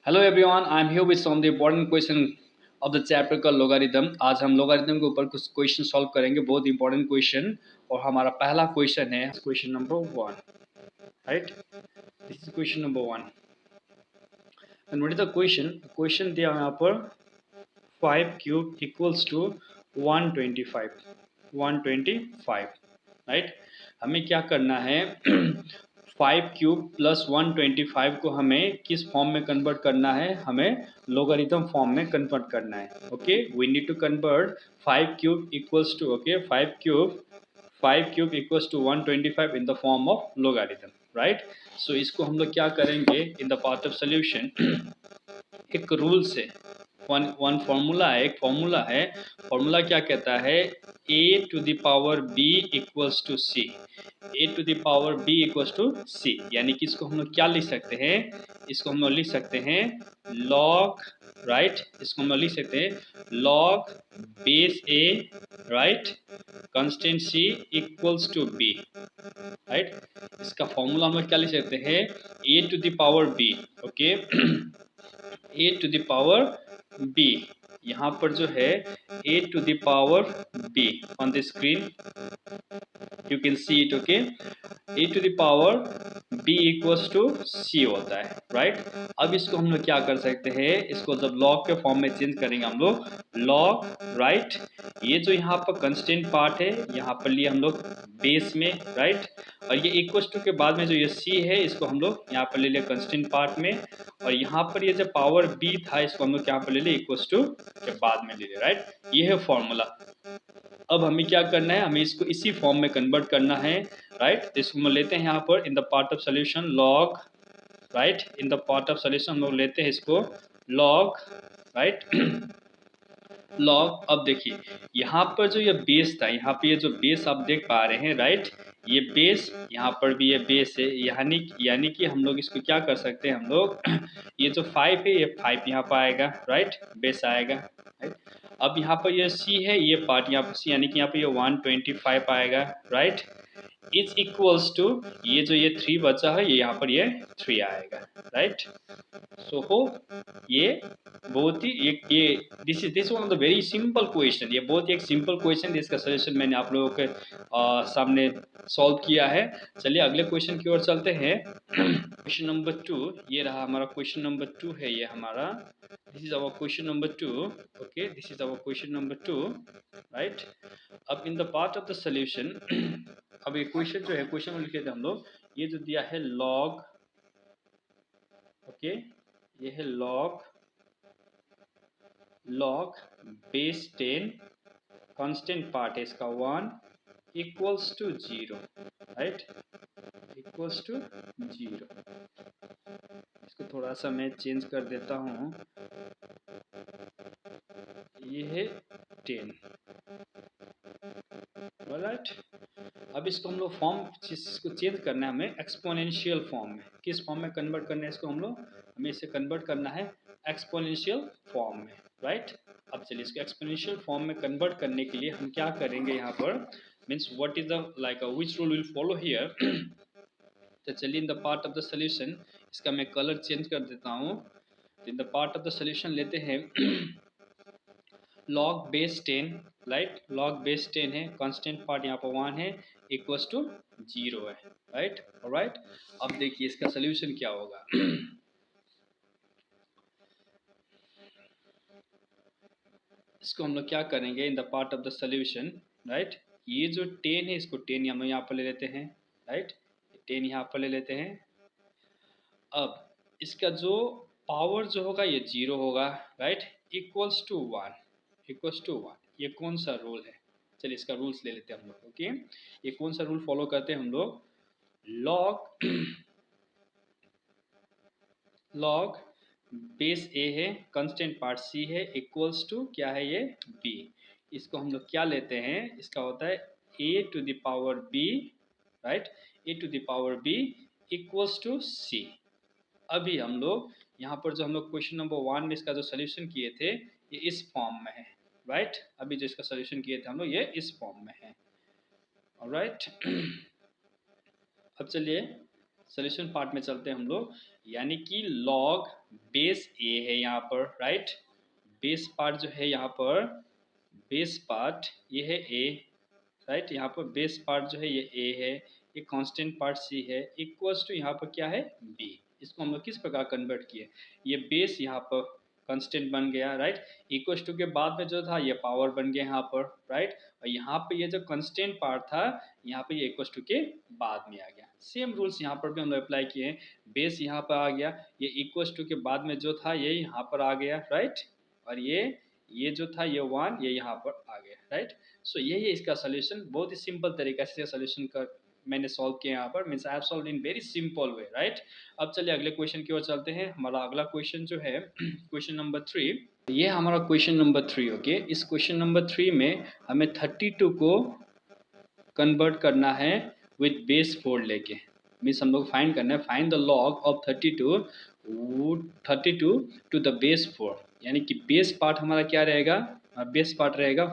Hello everyone, I am here with some the important question of the chapter का logarithm. आज हम logarithm के ऊपर कुछ क्वेश्चन सॉल्व करेंगे, बहुत इंपॉर्टेंट क्वेश्चन। और हमारा पहला क्वेश्चन है question number 1, right. This is question number 1 and what is the question. Question दिया यहाँ पर 5 क्यूब इक्वल्स टू 125, राइट। हमें क्या करना है 5 क्यूब प्लस 125 को हमें किस फॉर्म में कन्वर्ट करना है, हमें लोगारिथम फॉर्म में कन्वर्ट करना है। Okay, we need to convert 5 cube equals to 5 cube equals to 125 in the form of logarithm, right. So इसको हम लोग क्या करेंगे in the part of solution. एक रूल से वन फॉर्मूला है, एक फॉर्मूला है। फॉर्मूला क्या कहता है, a to the power b equals to c। a to the power b equals to c, यानी कि इसको हम लोग क्या लिख सकते हैं, इसको हम लोग लिख सकते हैं log, राइट। इसको हम लोग लिख सकते हैं log base a, right, constant c equals to b, right. इसका फॉर्मूला हम लोग क्या लिख सकते हैं, a to the power b, okay a to the power b। यहाँ पर जो है a to the power b on the screen you can see it, okay. a to the power b equals to c होता है, right. अब इसको हम लोग क्या कर सकते हैं, इसको जब लॉग के फॉर्म में चेंज करेंगे हम लोग लॉग, राइट। ये जो यहाँ पर कंस्टेंट पार्ट है यहाँ पर लिए हम लोग बेस में, राइट। और ये इक्वल्स टू के बाद में जो ये c है इसको हम लोग यहाँ पर ले लिया कंस्टेंट पार्ट में। और यहाँ पर ये जो पावर b था इसको हम लोग यहाँ पर ले लिया इक्वल्स टू के बाद में ले लिया, राइट। ये है फॉर्मूला। अब हमें क्या करना है, हमें इसको इसी फॉर्म में कन्वर्ट करना है, राइट। तो इसको हम लेते हैं यहाँ पर इन the part of solution log, right. In the part of solution हम लोग लेते हैं इसको लॉग, राइट। लॉग। अब देखिए यहाँ पर जो ये बेस था, यहाँ पे ये जो बेस आप देख पा रहे हैं, राइट। ये बेस, यहाँ पर भी ये बेस है, यानी कि हम लोग इसको क्या कर सकते हैं हम लोग ये जो 5 है ये 5 यहाँ पर आएगा, राइट, बेस आएगा, राइट। अब यहाँ पर ये c है, ये पार्ट यहाँ पर c, यानी कि यहाँ पर ये 125 आएगा, राइट। इज इक्वल्स टू ये जो ये 3 बचा है ये यहाँ पर ये 3 आएगा, राइट। सो हो ये बहुत ही ये this one of the very simple question. ये बहुत ही एक सिंपल क्वेश्चन, इसका सजेशन मैंने आप लोगों के सामने सॉल्व किया है। चलिए अगले क्वेश्चन की ओर चलते हैं। क्वेश्चन नंबर 2 ये रहा हमारा, क्वेश्चन नंबर 2 है ये हमारा। This is our question number 2, okay. This is our question number 2, right. अब in the part of the solution अब ये क्वेश्चन जो है, क्वेश्चन में लिखे थे हम लोग, ये जो दिया है लॉग, ओके, ये है लॉग बेस 10, कांस्टेंट पार्ट है इसका 1 equals to 0, right, equals to 0। इसको थोड़ा सा मैं चेंज कर देता हूँ, ये है 10, राइट। अब इसको हम लोग फॉर्म इसको चेंज करना है हमें एक्सपोनेंशियल फॉर्म में। किस फॉर्म में कन्वर्ट करना है इसको हम लोग, हमें इसे कन्वर्ट करना है एक्सपोनेंशियल फॉर्म में, राइट। अब चलिए इसको एक्सपोनेंशियल फॉर्म में कन्वर्ट करने के लिए हम क्या करेंगे यहाँ पर, means what is the like which rule will follow here. तो चलिए इन the part of the solution इसका मैं कलर चेंज कर देता हूँ। इन the part of the solution लेते हैं log base 10, right. log base 10 है, कांस्टेंट पार्ट यहाँ पर 1 है, इक्वल्स टू 0 है, राइट, ऑलराइट। अब देखिए इसका सोल्यूशन क्या होगा। इसको हम लोग क्या करेंगे in the part of the solution, right. ये जो 10 है इसको 10 हम लोग यहाँ पर ले लेते हैं, राइट, 10 यहाँ पर ले लेते हैं। अब इसका जो पावर जो होगा ये 0 होगा, right, equals to 1, equals to 1। ये कौन सा रूल है, चलिए इसका रूल्स ले लेते हैं हम लोग, ओके। ये कौन सा रूल फॉलो करते हैं हम लोग, लॉग लॉग बेस a है, कांस्टेंट पार्ट c है, इक्वल्स टू क्या है ये b। इसको हम लोग क्या लेते हैं, इसका होता है a to the power b, right, a to the power b equals to c। अभी हम लोग यहाँ पर जो हम लोग क्वेश्चन नंबर 1 में इसका जो सोल्यूशन किए थे ये इस फॉर्म में है, राइट। अभी जो इसका सोल्यूशन किए थे हम लोग ये इस फॉर्म में है, ऑलराइट। अब चलिए सोल्यूशन पार्ट में चलते हैं हम लोग। यानी कि log बेस a है यहाँ पर, राइट। बेस पार्ट जो है यहाँ पर, बेस पार्ट ये है a, राइट। यहाँ पर बेस पार्ट जो है ये a है, ये कांस्टेंट पार्ट c है, इक्वल्स टू यहाँ पर क्या है b। इसको हम लोग किस प्रकार कन्वर्ट किए, ये बेस यहाँ पर कांस्टेंट बन गया, राइट। इक्वल्स टू के बाद में जो था ये पावर बन गया यहाँ पर, राइट। और यहाँ पे ये जो कांस्टेंट पार्ट था यहाँ पे ये इक्वल्स टू के बाद में आ गया। सेम रूल्स यहाँ पर भी हम लोग अप्लाई किए हैं। बेस यहाँ पर आ गया, ये इक्वल्स टू के बाद में जो था ये यहाँ पर आ गया, राइट। और ये जो था ये 1 ये यहाँ पर आ गया, राइट। सो यही है इसका सोल्यूशन। बहुत ही सिंपल तरीका से सोल्यूशन कर मैंने सॉल्व किया यहाँ पर, means I have solve in very simple way, right. अब चलिए अगले क्वेश्चन की ओर चलते हैं। हमारा अगला क्वेश्चन जो है क्वेश्चन नंबर 3, ये हमारा क्वेश्चन नंबर 3, ओके। इस क्वेश्चन नंबर 3 में हमें 32 को कन्वर्ट करना है विथ बेस 4 लेके, मीन्स हम लोग फाइंड करना है, find the log of 32 to the base 4, यानी कि बेस पार्ट हमारा क्या रहेगा, बेस पार्ट रहेगा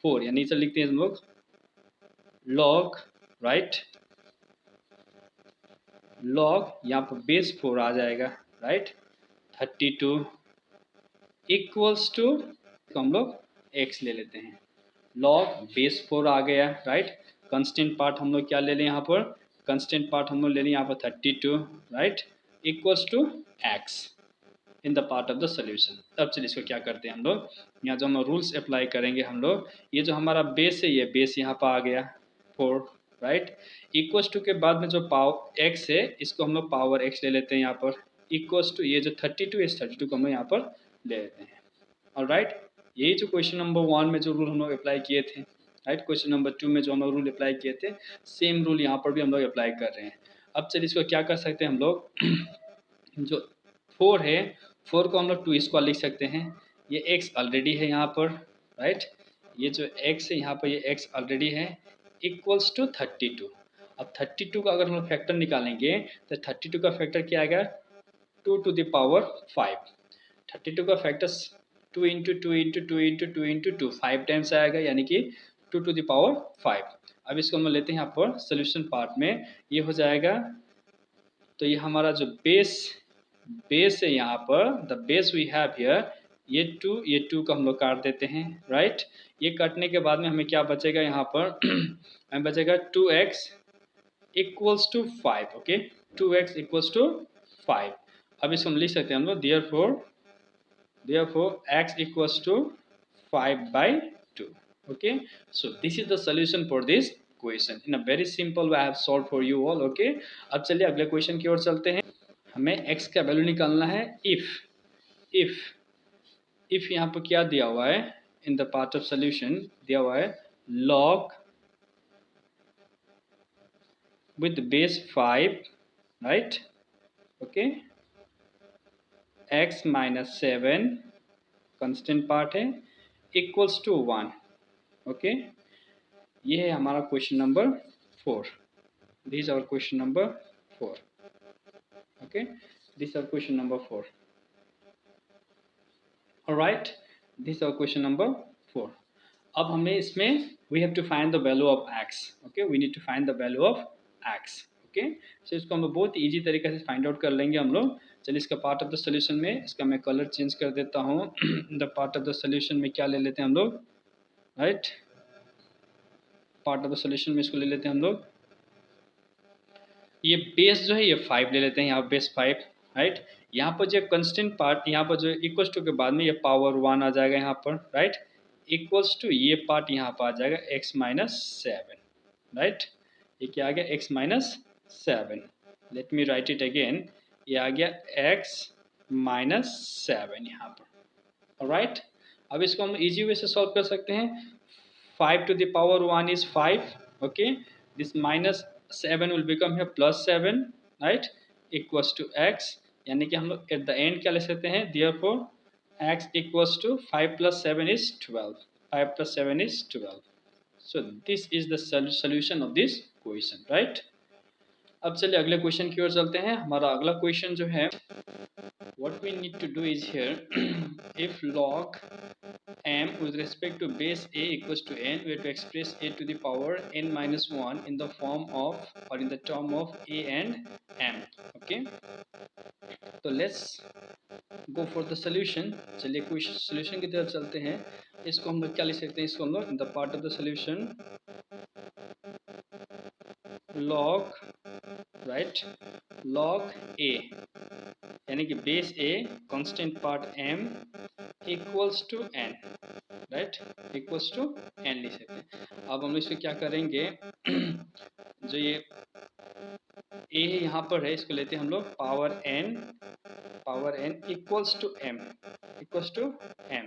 4, यानी इसे लिखते हैं हम लोग लॉग, राइट। लॉग यहाँ पर बेस 4 आ जाएगा, राइट। 32 इक्वल्स टू हम लोग x ले लेते हैं, लॉग बेस 4 आ गया, राइट। कांस्टेंट पार्ट हम लोग क्या ले लें यहाँ पर, कांस्टेंट पार्ट हम लोग ले लें यहाँ पर 32, right, equals to x in the part of the solution. अब चलिए इसको क्या करते हैं हम लोग, यहाँ जो हम रूल्स अप्लाई करेंगे हम लोग, ये जो हमारा बेस है ये बेस यहाँ पर आ गया 4, राइट। इक्वल्स टू के बाद में जो पावर x है इसको हम लोग पावर x ले लेते हैं यहाँ पर, इक्वल्स टू ये जो 32 है इस 32 को हम यहाँ पर ले लेते हैं, और राइट। यही जो क्वेश्चन नंबर 1 में जो रूल हम लोग अप्लाई किए थे, राइट, क्वेश्चन नंबर 2 में जो हम लोग रूल अप्लाई किए थे, सेम रूल यहाँ पर भी हम लोग अप्लाई कर रहे हैं। अब चलिए इसको क्या कर सकते हैं हम लोग जो 4 है 4 को हम लोग 2 स्क्वायर लिख सकते हैं, ये x ऑलरेडी है यहाँ पर, राइट। ये जो x है यहाँ पर ये x ऑलरेडी है, इक्वल्स टू 32। अब 32 का अगर हम लोग फैक्टर निकालेंगे तो 32 का फैक्टर क्या आएगा, 2 टू द पावर 5। 32 का factor 2 into 2 into 2 into 2 into 2 5 times आएगा, यानी कि 2 टू द पावर 5। अब इसको हम लेते हैं यहाँ पर सोल्यूशन पार्ट में, ये हो जाएगा, तो ये हमारा जो बेस है यहाँ पर, the base we have here, ये 2 का हम लोग काट देते हैं, राइट। ये काटने के बाद में हमें क्या बचेगा यहाँ पर हमें बचेगा 2x equals to 5, okay, 2x equals to 5। अब इसको हम लिख सकते हैं हम लोग therefore x equals to 5/2, okay। So this is the solution for this question in a very simple way I have solved for you all, okay। अब चलिए अगले क्वेश्चन की ओर चलते हैं। हमें x का वैल्यू निकालना है if यहाँ पर क्या दिया हुआ है, इन द पार्ट ऑफ सोल्यूशन दिया हुआ है log with base 5, right, okay, x minus 7 constant part है इक्वल्स टू 1, ओके। ये है हमारा question number 4, this our question number 4, okay, this our question number 4, alright, this our question number 4। अब हमें इसमें we have to find the value of x, okay, we need to find the value of x, okay. So इसको हम बहुत easy तरीके से find out कर लेंगे हम लोग। चलिए इसका पार्ट ऑफ द सोल्यूशन में इसका मैं कलर चेंज कर देता हूँ the part of the solution में क्या ले लेते हैं हम लोग, right, part of the solution में इसको ले लेते हैं हम लोग, ये बेस जो है ये 5 ले लेते हैं यहाँ बेस 5, राइट। यहाँ पर जो कंस्टेंट पार्ट यहाँ पर जो इक्वल्स टू के बाद में ये पावर 1 आ जाएगा यहाँ पर, राइट, इक्वल्स टू ये पार्ट यहाँ पर आ जाएगा x माइनस 7, राइट। ये क्या आ गया x minus 7, let me right it again, ये आ गया x माइनस 7 यहाँ पर, राइट। अब इसको हम इजी वे से सॉल्व कर सकते हैं, 5 to the power 1 is 5, okay, this minus 7 will become here plus 7, right, equals to x, यानी कि हम लोग एट द एंड क्या ले सकते हैं, therefore x equals to 5 plus 7 is 12, 5 plus 7 is 12, so this is the solution of this question, right। अब चलिए अगले क्वेश्चन की ओर चलते हैं। हमारा अगला क्वेश्चन जो है, what we need to do is here if log m with respect to base a equals to n, we have to express a to the power n minus 1 in the form of or in the term of a and m, okay। तो let's go for the solution. चलिए कुछ solution की तरफ चलते हैं। इसको हम लोग क्या लिख सकते हैं, इसको हम लोग in the part of the solution log, right, log a, यानी कि base a constant part m equals to n, right, equals to n लिख सकते हैं। अब हम इसको क्या करेंगे जो ये a यहाँ पर है इसको लेते हैं हम लोग power n equals to m, equals to m।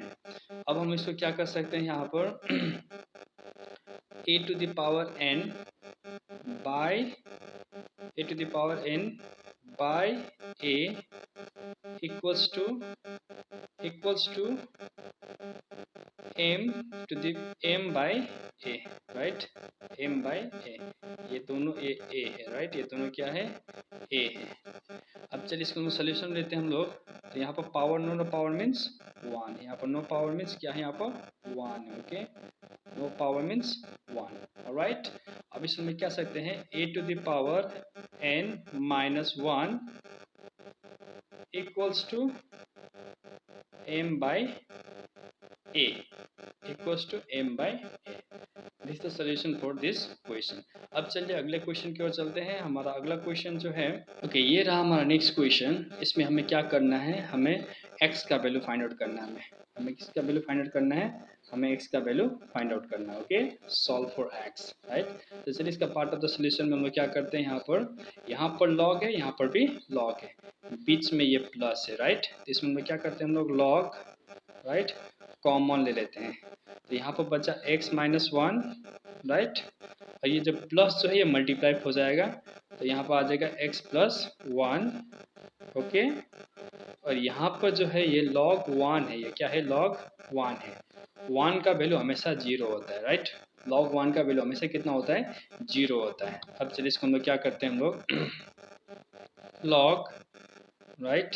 अब हम इसको क्या कर सकते हैं यहाँ पर a to the power n by a to the power n by a equals to m to the m by a, right, m by a, ये दोनों a है, राइट, ये दोनों क्या है, a है। अब चलिए इसको सोल्यूशन लेते हैं हम लोग। तो यहाँ पर पावर नो पावर मीन्स 1, यहाँ पर नो पावर मीन्स क्या है, यहाँ पर 1 है, okay, no power means 1, right. अब इसमें क्या सकते हैं a to the power n minus 1 equals to m by a, equals to m by a। This is the solution for this question. अब चलिए अगले क्वेश्चन की ओर चलते हैं। हमारा अगला क्वेश्चन जो है, ओके, ये रहा हमारा नेक्स्ट क्वेश्चन। इसमें हमें क्या करना है, हमें x का वैल्यू फाइंड आउट करना है। हमें किसका वैल्यू फाइंड आउट करना है, हमें x का वैल्यू फाइंड आउट करना है, okay, solve for x, right. तो चलिए इसका पार्ट ऑफ द सोल्यूशन में हम लोग क्या करते हैं, यहाँ पर लॉग है, यहाँ पर भी लॉग है, बीच में ये प्लस है, राइट। तो इसमें हम लोग क्या करते हैं, हम लोग लॉग, राइट, कॉमन ले लेते हैं। तो यहाँ पर बचा x माइनस 1, राइट, और ये जब प्लस जो है ये मल्टीप्लाई हो जाएगा, तो यहाँ पर आ जाएगा x प्लस 1, ओके। और यहाँ पर जो है ये log 1 है, ये क्या है, log 1 है। 1 का वैल्यू हमेशा 0 होता है, राइट, log 1 का वैल्यू हमेशा कितना होता है, 0 होता है। अब चलिए इसको हम लोग क्या करते हैं, हम लोग log, राइट,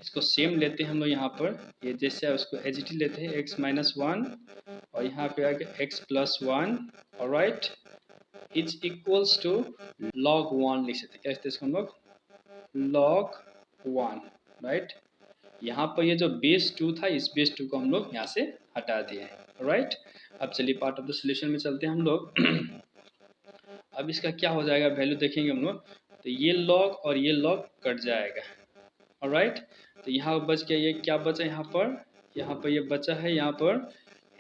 इसको सेम लेते हैं हम लोग, यहाँ पर ये जैसे है उसको एज इट इज लेते हैं, x माइनस 1 और यहाँ पे आ गया x प्लस 1, और right, is equals to log 1 लिख सकते हैं। क्या लिखते हैं इसको हम लोग, log 1, राइट। यहाँ पर ये जो बेस 2 था, इस बेस 2 को हम लोग यहाँ से हटा दिए हैं, राइट। अब चलिए पार्ट ऑफ द सोल्यूशन में चलते हैं हम लोग। अब इसका क्या हो जाएगा, वैल्यू देखेंगे हम लोग, तो ये log और ये log कट जाएगा, ऑलराइट। तो यहाँ बच गया, ये क्या बचा यहाँ पर ये बचा है यहाँ पर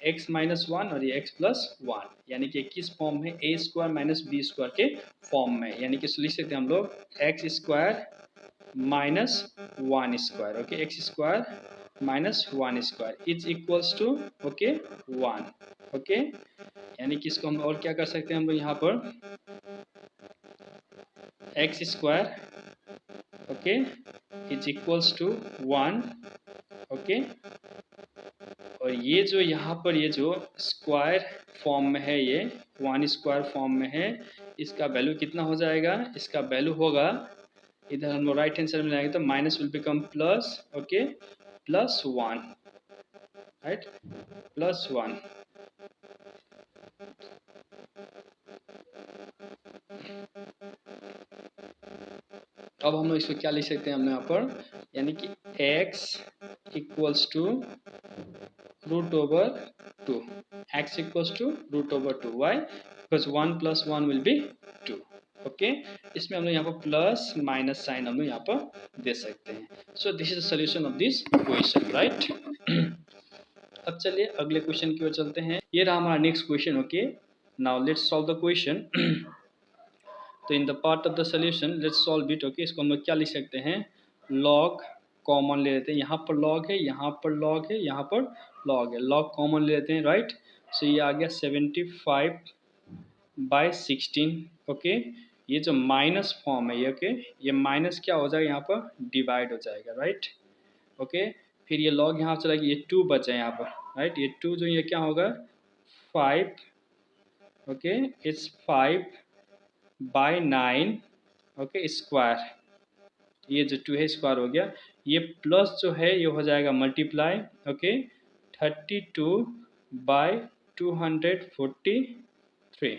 x माइनस 1 और ये x प्लस 1, यानी कि किस फॉर्म में, a square minus B square के फॉर्म में, यानी कि लिख सकते हैं हम लोग x square minus 1 square, okay, x square minus 1 square is equals to, okay, 1, okay. यानी कि इसको हम और क्या कर सकते हैं, हम लोग यहाँ पर x square, okay, is equals to 1, okay. और ये जो यहाँ पर ये जो स्क्वायर फॉर्म में है, ये 1 स्क्वायर फॉर्म में है, इसका वैल्यू कितना हो जाएगा, इसका वैल्यू होगा, इधर हम लोग राइट हैंड साइड में लाएंगे तो minus will become plus, okay, plus 1, right, plus 1। अब हम लोग इसको क्या लिख सकते हैं, हम यहाँ पर, यानी कि x equals to root over 2, x equals to root over 2, why, because 1 plus 1 will be 2, okay. इसमें हम लोग यहाँ पर प्लस माइनस साइन हम लोग यहाँ पर दे सकते हैं। So this is the solution of this question, right. अब चलिए अगले क्वेश्चन की ओर चलते हैं। ये रहा हमारा next question, okay. Now let's solve the question. तो in the part of the solution let's solve it, okay. इसको हम लोग क्या लिख सकते हैं, लॉग कॉमन ले लेते हैं, यहाँ पर लॉग है, यहाँ पर लॉग है, यहाँ पर लॉग है, लॉग कॉमन ले लेते हैं, राइट। सो ये आ गया 75/16, ओके। ये जो माइनस फॉर्म है ये, ओके, ये माइनस क्या हो जाएगा, यहाँ पर डिवाइड हो जाएगा, राइट, ओके। फिर ये लॉग यहाँ चला गया, ये 2 बचा है यहाँ पर, राइट, ये 2 जो ये क्या होगा 5, ओके, इट्स 5/9, ओके, स्क्वायर, ये जो 2 है स्क्वायर हो गया, ये प्लस जो है ये हो जाएगा मल्टीप्लाई, ओके, 32/243,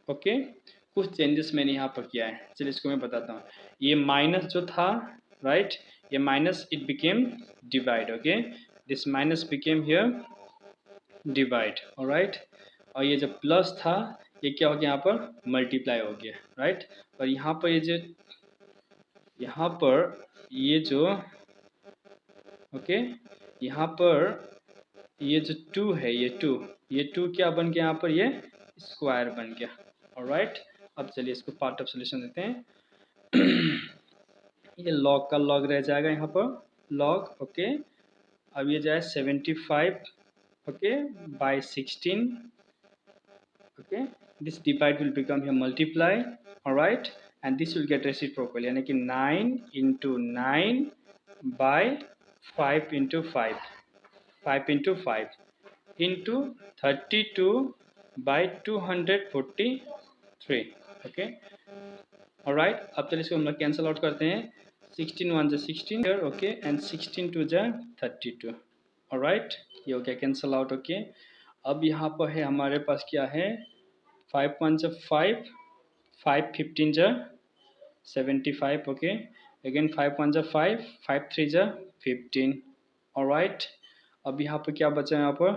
ओके। कुछ चेंजेस मैंने यहाँ पर किया है, चलिए इसको मैं बताता हूँ। ये माइनस जो था, राइट, ये minus it became divide, okay, this minus became here divide, alright. और ये जो प्लस था ये क्या हो गया यहाँ पर मल्टीप्लाई हो गया, राइट। और यहाँ पर ये जो ओके, यहाँ पर ये जो 2 है, ये टू क्या बन गया यहाँ पर, ये स्क्वायर बन गया, ऑलराइट। अब चलिए इसको पार्ट ऑफ सोल्यूशन देते हैं। ये लॉग का लॉग रह जाएगा यहाँ पर, लॉग, ओके। अब ये जाए 75, okay, bye 16, okay, this divide will become here multiply, all right, and this will get reciprocal, यानी कि 9 into 9 by 5 into 5, 5 into 5 into 32 by 243, okay, all right। अब चलिए इसको हम लोग कैंसिल आउट करते हैं, 16 1 जा 16 here, okay, and 16 2 जा 32, all right, ये हो गया कैंसिल आउट, ओके। अब यहाँ पर है हमारे पास क्या है, 5 1 जा 5, 5 15 जा 75, ओके, अगेन 5 1 जा 5, 5 3 जा 15, ऑलराइट। अब यहाँ पर क्या बचा है, यहाँ पर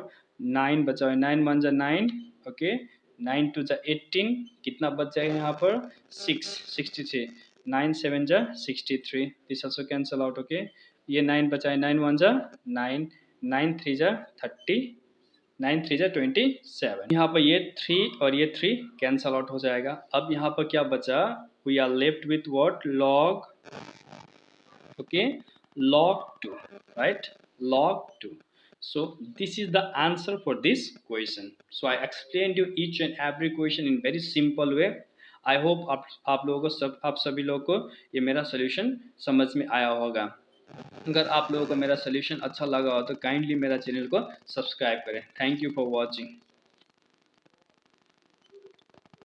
9 बचा है, 9 1 जा 9, ओके, 9 2 जा 18, कितना बच जाएगा यहाँ पर 6 63, 9 7 जा 63, this also cancel out, okay. ये 9 बचा है, 9 1 जा 9, 9 3 जा 30, 9 3 जा 27, यहाँ पर ये 3 और ये 3 कैंसल आउट हो जाएगा। अब यहाँ पर क्या बचा, we are left with what, log, okay, log 2, right, log 2। So this is the answer for this question. So I explained you each and every question in very simple way. I hope आप लोगों को आप सभी लोगों को ये मेरा solution समझ में आया होगा। अगर आप लोगों को मेरा सोल्यूशन अच्छा लगा हो तो काइंडली मेरा चैनल को सब्सक्राइब करें। Thank you for watching.